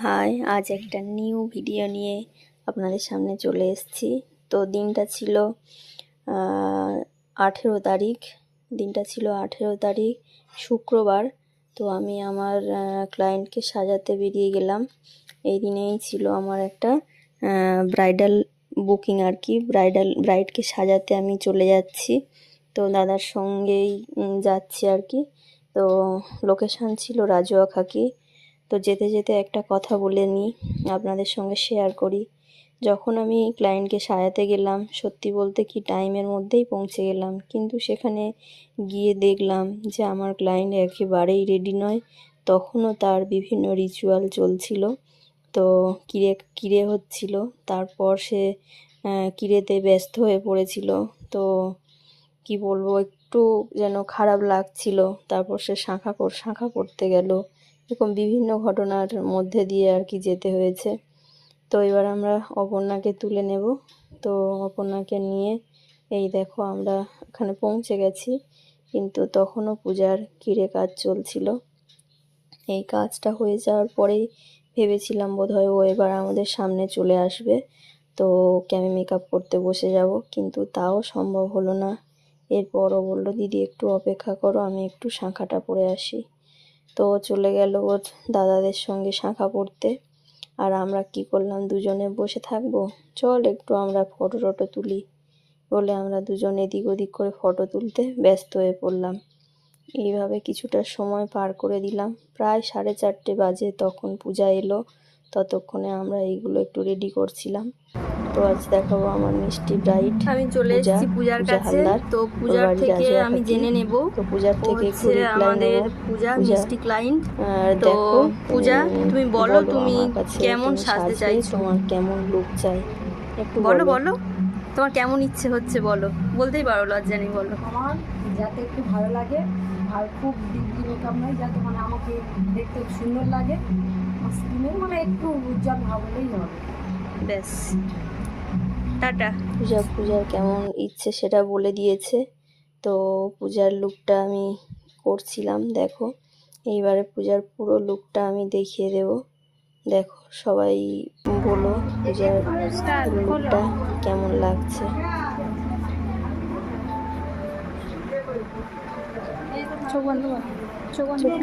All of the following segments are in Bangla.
হাই, আজ একটা নিউ ভিডিও নিয়ে আপনাদের সামনে চলে এসেছি। তো দিনটা ছিল 18 তারিখ। শুক্রবার। তো আমি আমার ক্লায়েন্টকে সাজাতে বেরিয়ে গেলাম। এই দিনেই ছিল আমার একটা ব্রাইডাল বুকিং আর কি। ব্রাইডকে সাজাতে আমি চলে যাচ্ছি। তো দাদার সঙ্গেই যাচ্ছি আর কি। তো লোকেশান ছিল রাজুয়া খাকি। তো যেতে যেতে একটা কথা বলে নিই, আপনাদের সঙ্গে শেয়ার করি। যখন আমি ক্লায়েন্টকে সাজাতে গেলাম, সত্যি বলতে কি টাইমের মধ্যেই পৌঁছে গেলাম, কিন্তু সেখানে গিয়ে দেখলাম যে আমার ক্লায়েন্ট একেবারেই রেডি নয়। তখনও তার বিভিন্ন রিচুয়াল চলছিল। তো কিরে হচ্ছিল। তারপর সে কিরেতে ব্যস্ত হয়ে পড়েছিল। তো কি বলবো, একটু যেন খারাপ লাগছিল। তারপর সে শাঁখা পড়তে গেল। এরকম বিভিন্ন ঘটনার মধ্যে দিয়ে আর কি যেতে হয়েছে। তো এবার আমরা অপর্ণাকে তুলে নেব। তো অপর্ণাকে নিয়ে এই দেখো আমরা এখানে পৌঁছে গেছি, কিন্তু তখনও পূজার কিরে কাজ চলছিল। এই কাজটা হয়ে যাওয়ার পরেই ভেবেছিলাম বোধহয় ও এবার আমাদের সামনে চলে আসবে, তো ওকে আমি মেকআপ করতে বসে যাব, কিন্তু তাও সম্ভব হলো না। এরপরও বললো, দিদি একটু অপেক্ষা করো, আমি একটু শাঁখাটা পরে আসি। তো চলে গেল ওর দাদাদের সঙ্গে শাঁখা পড়তে। আর আমরা কি করলাম, দুজনে বসে থাকবো, চল একটু আমরা ফটো তুলি বলে আমরা দুজন এদিক ওদিক করে ফটো তুলতে ব্যস্ত হয়ে পড়লাম। এইভাবে কিছুটা সময় পার করে দিলাম। প্রায় 4:30 বাজে তখন পূজা এলো। ততক্ষণে আমরা এইগুলো একটু রেডি করছিলাম। তো আজ দেখাবো আমার মিষ্টি ব্রাইড। আমি চলে এসেছি পূজার কাছে। তো পূজার থেকে আমি জেনে নেব, তো পূজার থেকে একটু রিপ্লাই আমাদের নেব। পূজা মিষ্টি ক্লায়েন্ট। তো দেখো পূজা, তুমি বলো তুমি আমার কাছে কেমন সাজতে চাইছো, তোমার কেমন লুক চাই একটু বলো তোমার কেমন ইচ্ছে হচ্ছে বলো, বলতেই পারো, লজ্জা নেই, বলো। আমার যাতে একটু ভালো লাগে, আর খুব ডিগ্রি মেকআপ নয়, যাতে মানে আমাকে দেখতে সুন্দর লাগে, স্কিনের মানে একটু উজ্জ্বল ভাব হলেই হবে। ব্যাস, টাটা। পূজার কেমন ইচ্ছে সেটা বলে দিয়েছে। তো পূজার লুকটা আমি করছিলাম, দেখো এইবারে পূজার পুরো লুকটা আমি দেখিয়ে দেব। দেখো সবাই বলো পূজার লুকটা কেমন লাগছে। চোখ বন্ধ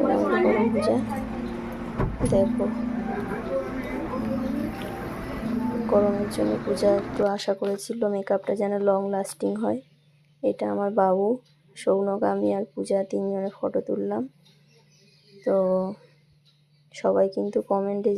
করো পূজা। দেখো গরমের জন্য পূজা একটু আশা করেছিল মেকআপটা যেন লং লাস্টিং হয়। এটা আমার বাবু সৌনক, আমি আর পূজা তিনজনে ফটো তুললাম। তো সবাই কিন্তু কমেন্টে